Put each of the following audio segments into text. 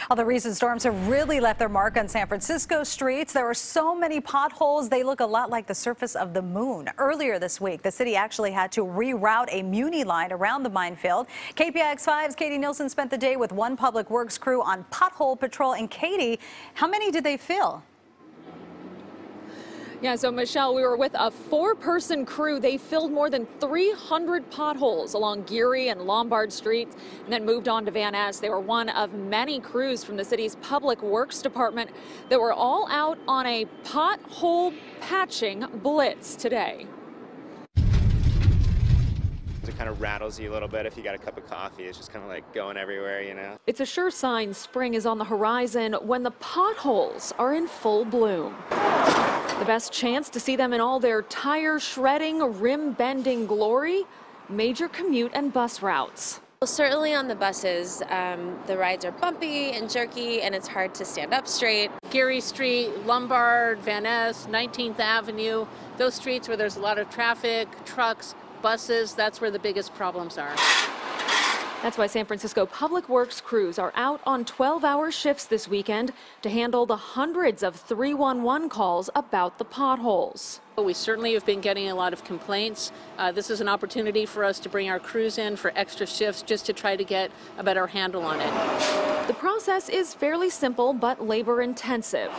Well, the recent storms have really left their mark on San Francisco streets. There are so many potholes, they look a lot like the surface of the moon. Earlier this week, the city actually had to reroute a Muni line around the minefield. KPIX 5's Katie Nielsen spent the day with one public works crew on pothole patrol. And Katie, how many did they fill? Yeah, so Michelle, we were with a four-person crew. They filled more than 300 potholes along Geary and Lombard streets and then moved on to Van Ness. They were one of many crews from the city's public works department that were all out on a pothole patching blitz today. It kind of rattles you a little bit if you got a cup of coffee. It's just kind of like going everywhere, you know. It's a sure sign spring is on the horizon when the potholes are in full bloom. The best chance to see them in all their tire shredding, rim bending glory, major commute and bus routes. Well, certainly on the buses, the rides are bumpy and jerky and it's hard to stand up straight. Geary Street, Lombard, Van Ness, 19th Avenue, those streets where there's a lot of traffic, trucks, buses, that's where the biggest problems are. That's why San Francisco Public Works crews are out on 12-hour shifts this weekend to handle the hundreds of 311 calls about the potholes. We certainly have been getting a lot of complaints. This is an opportunity for us to bring our crews in for extra shifts just to try to get a better handle on it. The process is fairly simple but labor intensive.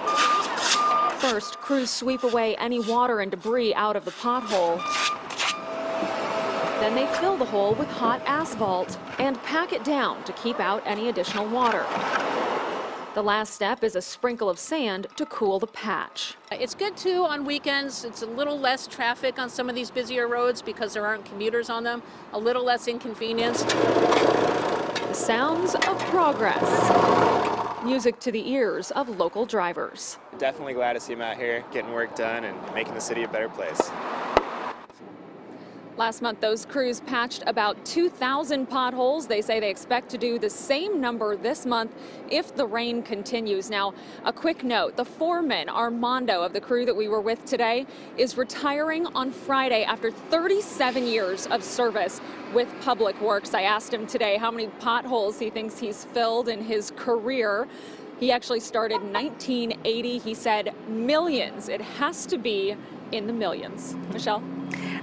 First, crews sweep away any water and debris out of the pothole. Then they fill the hole with hot asphalt and pack it down to keep out any additional water. The last step is a sprinkle of sand to cool the patch. It's good too on weekends. It's a little less traffic on some of these busier roads because there aren't commuters on them, a little less inconvenience. The sounds of progress. Music to the ears of local drivers. Definitely glad to see them out here getting work done and making the city a better place. Last month, those crews patched about 2,000 potholes. They say they expect to do the same number this month if the rain continues. Now, a quick note, the foreman, Armando, of the crew that we were with today, is retiring on Friday after 37 years of service with Public Works. I asked him today how many potholes he thinks he's filled in his career. He actually started in 1980. He said millions. It has to be in the millions. Michelle?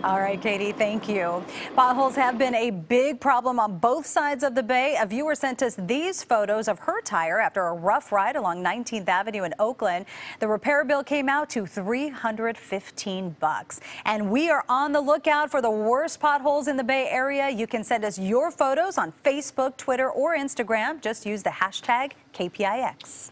All right, Katie, thank you. Potholes have been a big problem on both sides of the bay. A viewer sent us these photos of her tire after a rough ride along 19th Avenue in Oakland. The repair bill came out to $315. And we are on the lookout for the worst potholes in the Bay Area. You can send us your photos on Facebook, Twitter, or Instagram. Just use the hashtag KPIX.